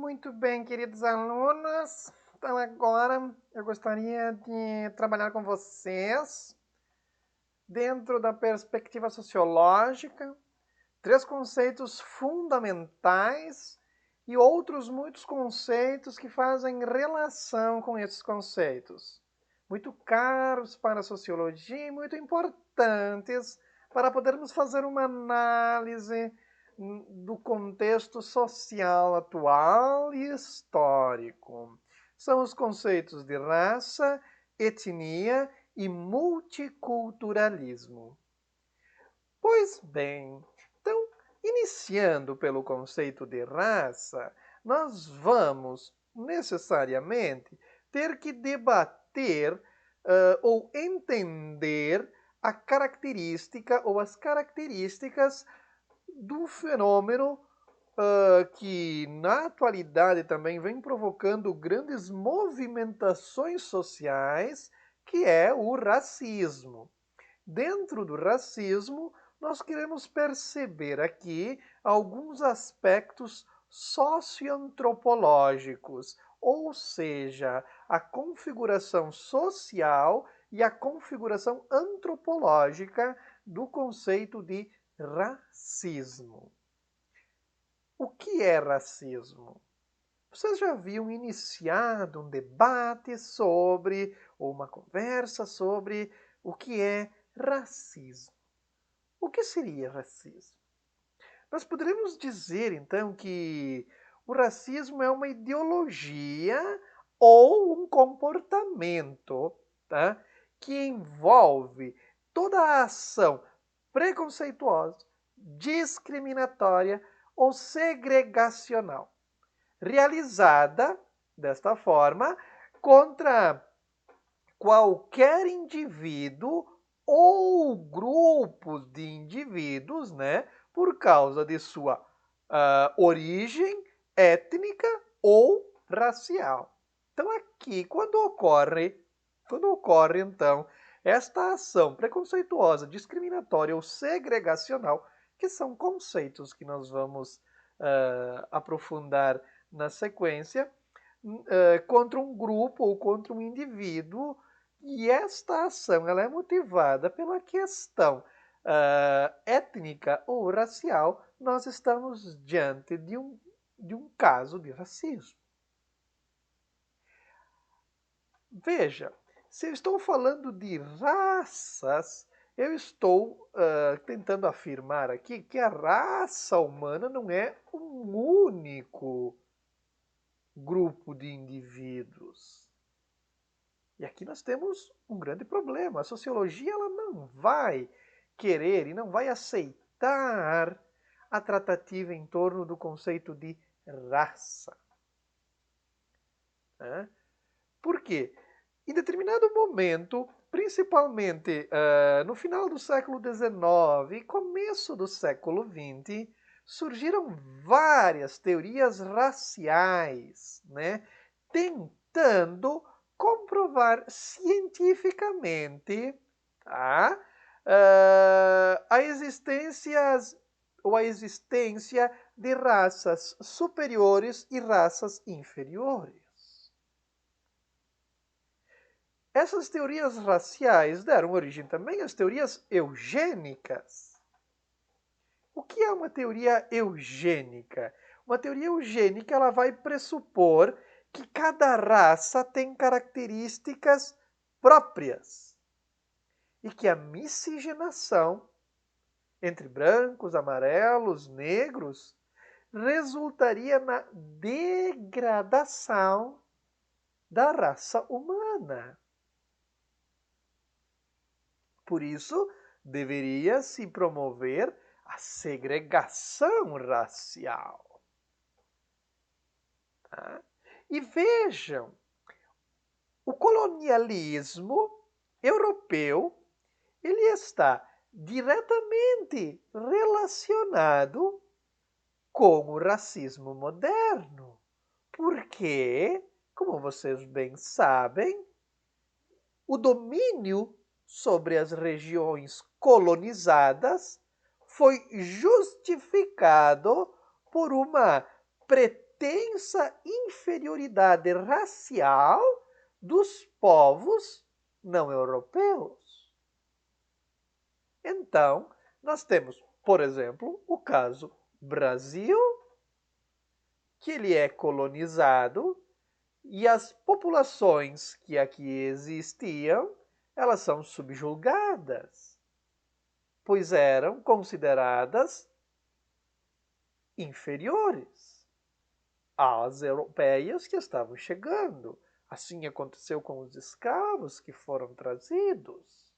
Muito bem, queridos alunos. Então, agora eu gostaria de trabalhar com vocês dentro da perspectiva sociológica, três conceitos fundamentais e outros muitos conceitos que fazem relação com esses conceitos. Muito caros para a sociologia e muito importantes para podermos fazer uma análise do contexto social atual e histórico. São os conceitos de raça, etnia e multiculturalismo. Pois bem, então, iniciando pelo conceito de raça, nós vamos necessariamente ter que debater ou entender a característica ou as características do fenômeno que na atualidade também vem provocando grandes movimentações sociais, que é o racismo. Dentro do racismo, nós queremos perceber aqui alguns aspectos socioantropológicos, ou seja, a configuração social e a configuração antropológica do conceito de racismo. O que é racismo? Vocês já haviam iniciado um debate sobre, ou uma conversa sobre, o que é racismo? O que seria racismo? Nós poderíamos dizer, então, que o racismo é uma ideologia ou um comportamento, tá? Que envolve toda a ação preconceituosa, discriminatória ou segregacional, realizada desta forma contra qualquer indivíduo ou grupos de indivíduos, né, por causa de sua origem étnica ou racial. Então aqui, quando ocorre então esta ação preconceituosa, discriminatória ou segregacional, que são conceitos que nós vamos aprofundar na sequência, contra um grupo ou contra um indivíduo, e esta ação ela é motivada pela questão étnica ou racial, nós estamos diante de um caso de racismo. Veja, se eu estou falando de raças, eu estou tentando afirmar aqui que a raça humana não é um único grupo de indivíduos. E aqui nós temos um grande problema. A sociologia ela não vai querer e não vai aceitar a tratativa em torno do conceito de raça. Por quê? Em determinado momento, principalmente no final do século XIX e começo do século XX, surgiram várias teorias raciais, né, tentando comprovar cientificamente, tá, a existência de raças superiores e raças inferiores. Essas teorias raciais deram origem também às teorias eugênicas. O que é uma teoria eugênica? Uma teoria eugênica ela vai pressupor que cada raça tem características próprias e que a miscigenação entre brancos, amarelos, negros resultaria na degradação da raça humana. Por isso, deveria se promover a segregação racial. Tá? E vejam, o colonialismo europeu ele está diretamente relacionado com o racismo moderno. Porque, como vocês bem sabem, o domínio sobre as regiões colonizadas foi justificado por uma pretensão intensa inferioridade racial dos povos não europeus. Então, nós temos, por exemplo, o caso Brasil, que ele é colonizado e as populações que aqui existiam, elas são subjugadas, pois eram consideradas inferiores às europeias que estavam chegando. Assim aconteceu com os escravos que foram trazidos.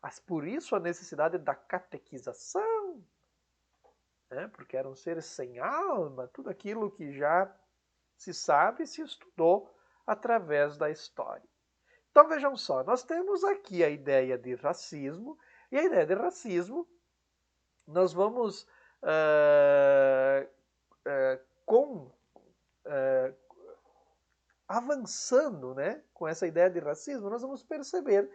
Mas por isso a necessidade da catequização, né? Porque eram seres sem alma, tudo aquilo que já se sabe e se estudou através da história. Então vejam só, nós temos aqui a ideia de racismo, e a ideia de racismo nós vamos avançando, né, com essa ideia de racismo, nós vamos perceber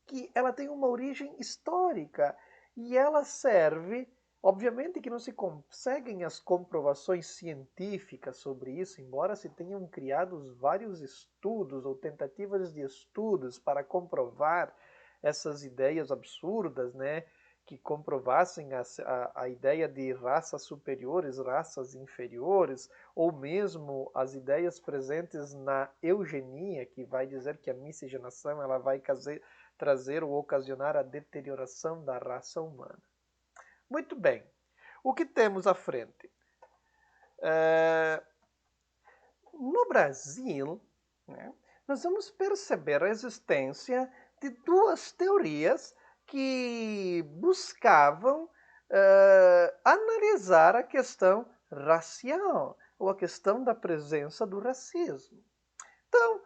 que ela tem uma origem histórica e ela serve, obviamente que não se conseguem as comprovações científicas sobre isso, embora se tenham criados vários estudos ou tentativas de estudos para comprovar essas ideias absurdas, né, que comprovassem a ideia de raças superiores, raças inferiores, ou mesmo as ideias presentes na eugenia, que vai dizer que a miscigenação ela vai trazer ou ocasionar a deterioração da raça humana. Muito bem. O que temos à frente? No Brasil, né, nós vamos perceber a existência de duas teorias que buscavam analisar a questão racial, ou a questão da presença do racismo. Então,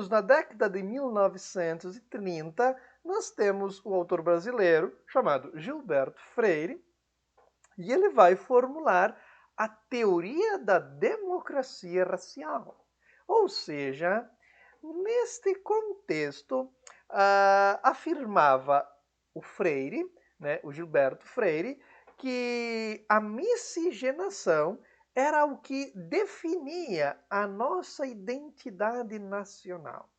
na década de 1930, nós temos o autor brasileiro chamado Gilberto Freire, e ele vai formular a teoria da democracia racial. Ou seja, neste contexto, afirmava o Freire, né, o Gilberto Freire, que a miscigenação era o que definia a nossa identidade nacional.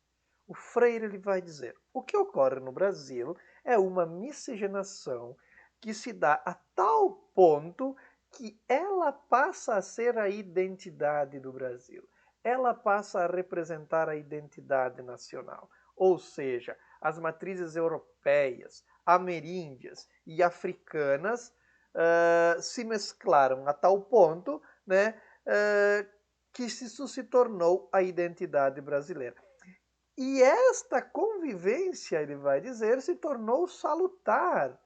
O Freire ele vai dizer, o que ocorre no Brasil é uma miscigenação que se dá a tal ponto que ela passa a ser a identidade do Brasil. Ela passa a representar a identidade nacional. Ou seja, as matrizes europeias, ameríndias e africanas se mesclaram a tal ponto, né, que isso se tornou a identidade brasileira. E esta convivência, ele vai dizer, se tornou salutar.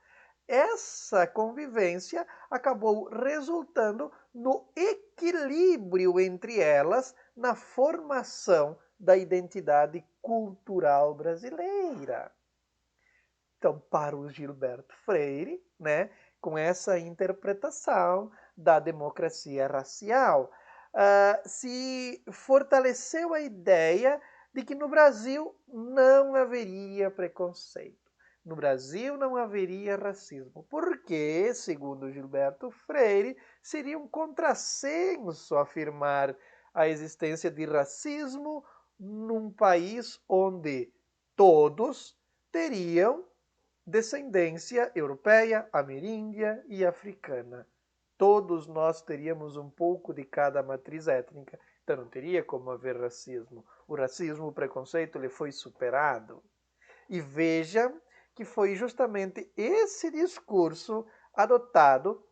Essa convivência acabou resultando no equilíbrio entre elas na formação da identidade cultural brasileira. Então, para o Gilberto Freire, né, com essa interpretação da democracia racial, se fortaleceu a ideia de que no Brasil não haveria preconceito. No Brasil não haveria racismo, porque, segundo Gilberto Freire, seria um contrassenso afirmar a existência de racismo num país onde todos teriam descendência europeia, ameríndia e africana. Todos nós teríamos um pouco de cada matriz étnica, então não teria como haver racismo. O racismo, o preconceito, ele foi superado. E veja que foi justamente esse discurso adotado,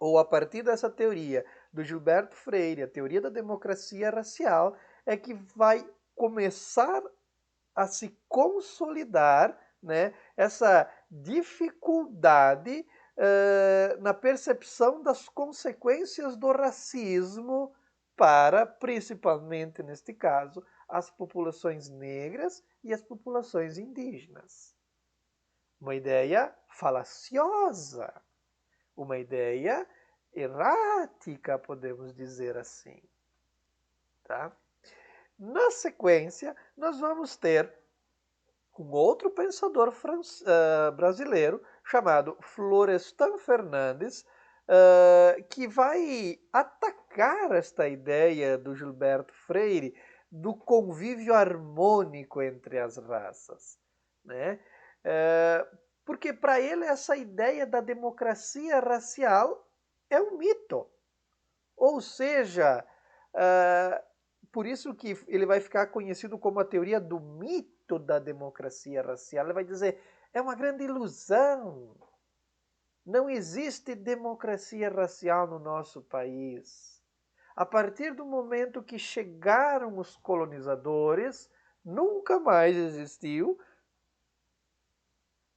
ou a partir dessa teoria do Gilberto Freire, a teoria da democracia racial, é que vai começar a se consolidar, né, essa dificuldade na percepção das consequências do racismo para, principalmente neste caso, as populações negras e as populações indígenas. Uma ideia falaciosa, uma ideia errática, podemos dizer assim. Tá? Na sequência, nós vamos ter um outro pensador brasileiro chamado Florestan Fernandes, que vai atacar esta ideia do Gilberto Freire do convívio harmônico entre as raças, né? Porque para ele essa ideia da democracia racial é um mito. Ou seja, por isso que ele vai ficar conhecido como a teoria do mito da democracia racial. Ele vai dizer, é uma grande ilusão. Não existe democracia racial no nosso país. A partir do momento que chegaram os colonizadores, nunca mais existiu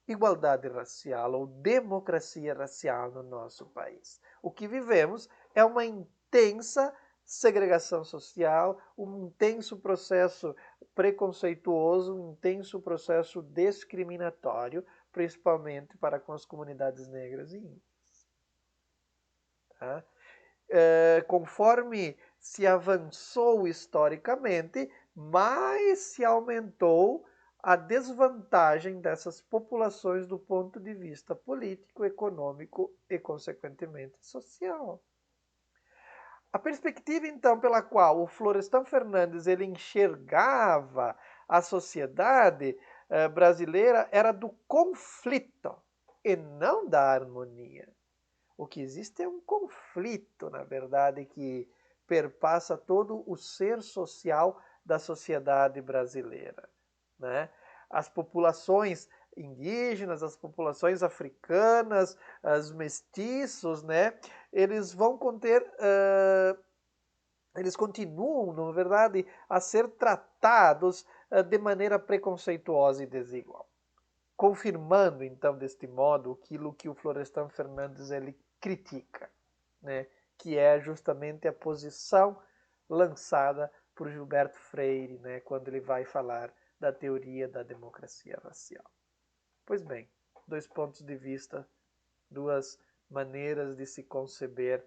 igualdade racial ou democracia racial no nosso país. O que vivemos é uma intensa segregação social, um intenso processo preconceituoso, um intenso processo discriminatório, principalmente para com as comunidades negras e índias. Tá? Conforme se avançou historicamente, mais se aumentou a desvantagem dessas populações do ponto de vista político, econômico e, consequentemente, social. A perspectiva, então, pela qual o Florestan Fernandes ele enxergava a sociedade brasileira era do conflito e não da harmonia. O que existe é um conflito, na verdade, que perpassa todo o ser social da sociedade brasileira, né? As populações indígenas, as populações africanas, os mestiços, né? Eles vão conter, eles continuam, na verdade, a ser tratados de maneira preconceituosa e desigual, confirmando então deste modo aquilo que o Florestan Fernandes ele critica, né? Que é justamente a posição lançada por Gilberto Freire, né? Quando ele vai falar da teoria da democracia racial. Pois bem, dois pontos de vista, duas maneiras de se conceber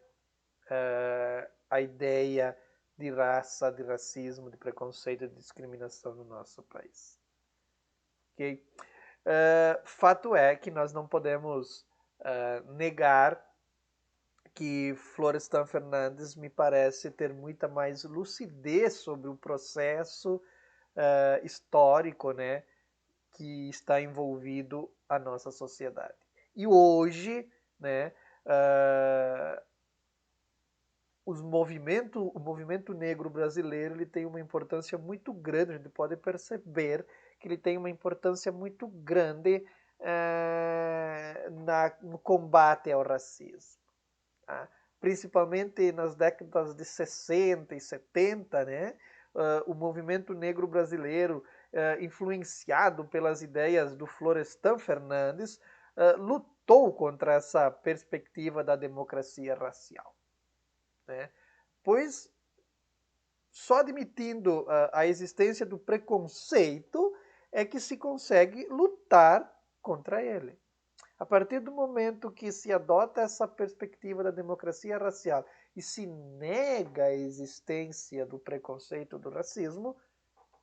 a ideia de raça, de racismo, de preconceito e de discriminação no nosso país. Ok? Fato é que nós não podemos negar que Florestan Fernandes me parece ter muita mais lucidez sobre o processo histórico, né, que está envolvido a nossa sociedade. E hoje, né, o movimento negro brasileiro ele tem uma importância muito grande, a gente pode perceber que ele tem uma importância muito grande no combate ao racismo. Tá? Principalmente nas décadas de 60 e 70, né? O movimento negro brasileiro, influenciado pelas ideias do Florestan Fernandes, lutou contra essa perspectiva da democracia racial. Né? Pois só admitindo a existência do preconceito é que se consegue lutar contra ele. A partir do momento que se adota essa perspectiva da democracia racial e se nega a existência do preconceito, do racismo,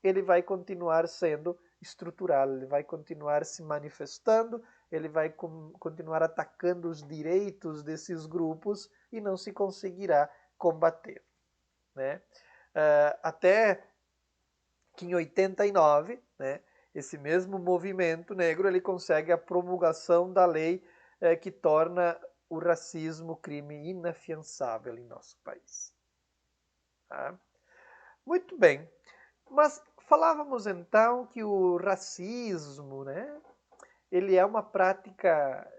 ele vai continuar sendo estrutural, ele vai continuar se manifestando, ele vai continuar atacando os direitos desses grupos e não se conseguirá combater. Né? Até que em 89, né, esse mesmo movimento negro ele consegue a promulgação da lei que torna o racismo crime inafiançável em nosso país. Tá? Muito bem, mas falávamos então que o racismo, né, ele é uma prática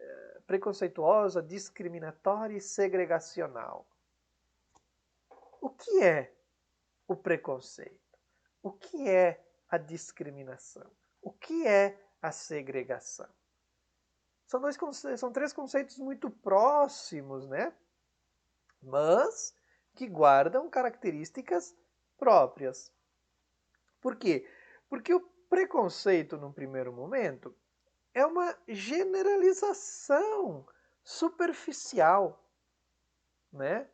preconceituosa, discriminatória e segregacional. O que é o preconceito? O que é a discriminação? O que é a segregação? São três conceitos muito próximos, né? Mas que guardam características próprias. Por quê? Porque o preconceito, num primeiro momento, é uma generalização superficial, né?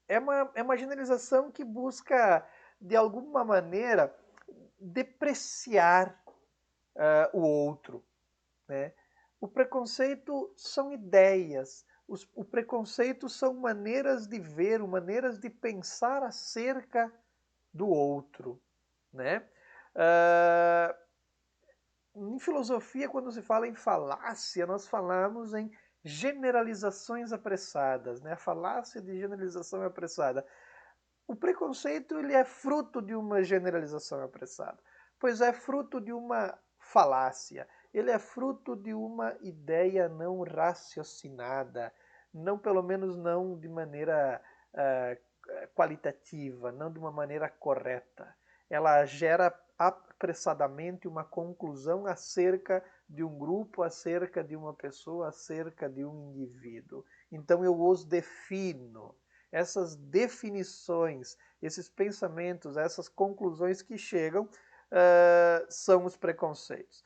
É uma generalização que busca, de alguma maneira, depreciar o outro, né? O preconceito são ideias, o preconceito são maneiras de ver, maneiras de pensar acerca do outro, né? Em filosofia, quando se fala em falácia, nós falamos em generalizações apressadas, né? A falácia de generalização apressada. O preconceito ele é fruto de uma generalização apressada, pois é fruto de uma falácia. Ele é fruto de uma ideia não raciocinada, não pelo menos não de maneira qualitativa, não de uma maneira correta. Ela gera apressadamente uma conclusão acerca de um grupo, acerca de uma pessoa, acerca de um indivíduo. Então eu os defino. Essas definições, esses pensamentos, essas conclusões que chegam são os preconceitos.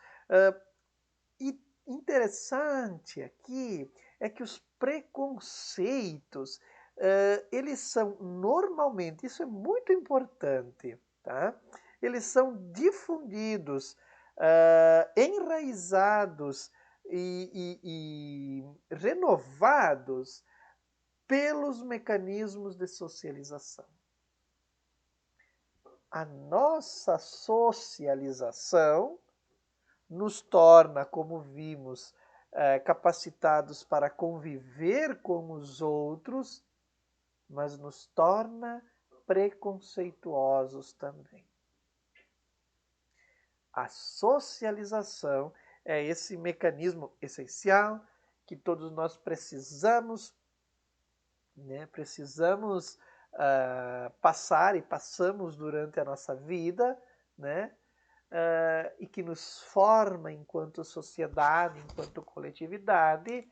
E interessante aqui é que os preconceitos, eles são normalmente, isso é muito importante, tá? Eles são difundidos, enraizados e renovados pelos mecanismos de socialização. A nossa socialização nos torna, como vimos, capacitados para conviver com os outros, mas nos torna preconceituosos também. A socialização é esse mecanismo essencial que todos nós precisamos, né? Precisamos passar e passamos durante a nossa vida, né? E que nos forma enquanto sociedade, enquanto coletividade,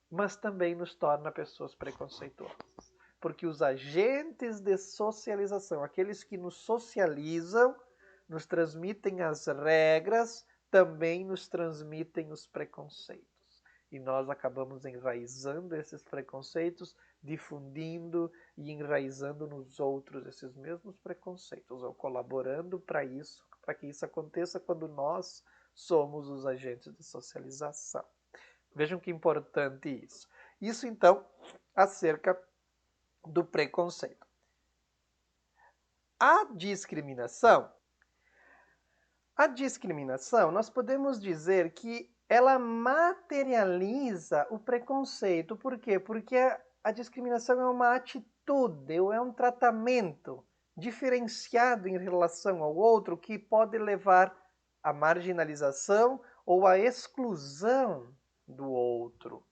mas também nos torna pessoas preconceituosas. Porque os agentes de socialização, aqueles que nos socializam, nos transmitem as regras, também nos transmitem os preconceitos. E nós acabamos enraizando esses preconceitos, difundindo e enraizando nos outros esses mesmos preconceitos, ou colaborando para isso, para que isso aconteça quando nós somos os agentes de socialização. Vejam que importante isso. Isso, então, acerca do preconceito. A discriminação, nós podemos dizer que ela materializa o preconceito. Por quê? Porque a discriminação é uma atitude, ou é um tratamento diferenciado em relação ao outro que pode levar à marginalização ou à exclusão do outro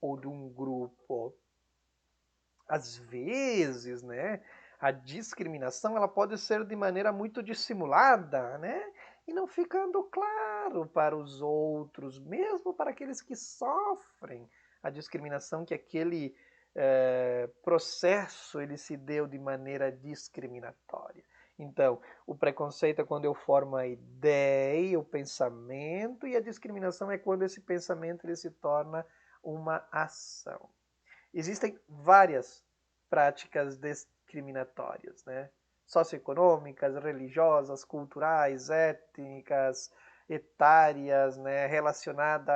ou de um grupo. Às vezes, né, a discriminação ela pode ser de maneira muito dissimulada, né, e não ficando claro para os outros, mesmo para aqueles que sofrem a discriminação, que aquele processo ele se deu de maneira discriminatória. Então, o preconceito é quando eu formo a ideia, o pensamento, e a discriminação é quando esse pensamento ele se torna uma ação. Existem várias práticas discriminatórias, né? Socioeconômicas, religiosas, culturais, étnicas, etárias, né? Relacionada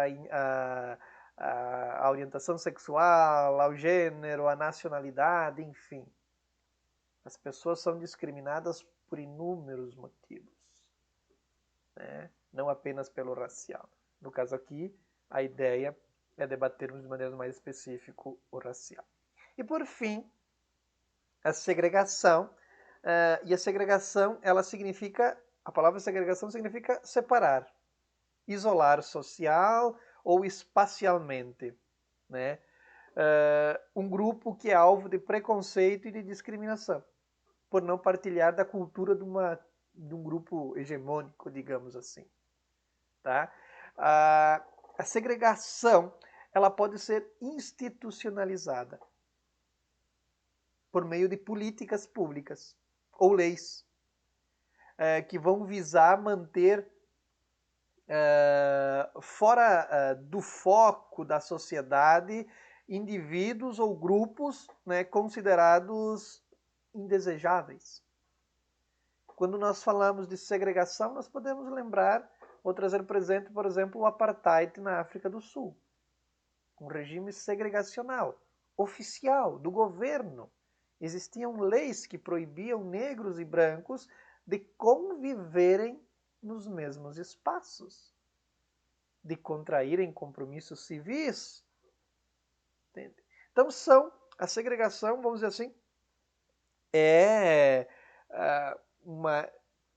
à orientação sexual, ao gênero, à nacionalidade, enfim. As pessoas são discriminadas por inúmeros motivos, né? Não apenas pelo racial. No caso aqui, a ideia é debatermos de maneira mais específica o racial. E por fim, a segregação. E a segregação, ela significa, a palavra segregação significa separar, isolar social ou espacialmente, né? Um grupo que é alvo de preconceito e de discriminação, por não partilhar da cultura de um grupo hegemônico, digamos assim. Tá? A segregação ela pode ser institucionalizada por meio de políticas públicas ou leis que vão visar manter fora do foco da sociedade indivíduos ou grupos, né, considerados indesejáveis. Quando nós falamos de segregação, nós podemos lembrar ou trazer presente, por exemplo, o apartheid na África do Sul. Um regime segregacional, oficial, do governo. Existiam leis que proibiam negros e brancos de conviverem nos mesmos espaços, de contraírem compromissos civis. Entende? Então a segregação, vamos dizer assim, é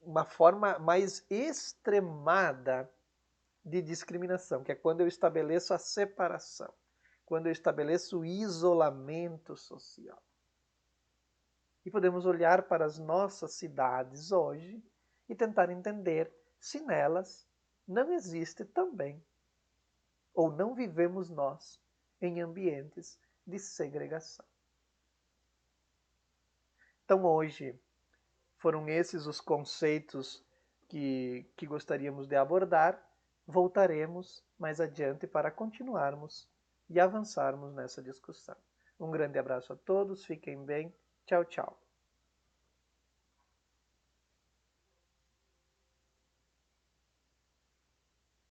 uma forma mais extremada de discriminação, que é quando eu estabeleço a separação, quando eu estabeleço o isolamento social. E podemos olhar para as nossas cidades hoje e tentar entender se nelas não existe também, ou não vivemos nós em ambientes de segregação. Então hoje foram esses os conceitos que gostaríamos de abordar. Voltaremos mais adiante para continuarmos e avançarmos nessa discussão. Um grande abraço a todos, fiquem bem, tchau, tchau.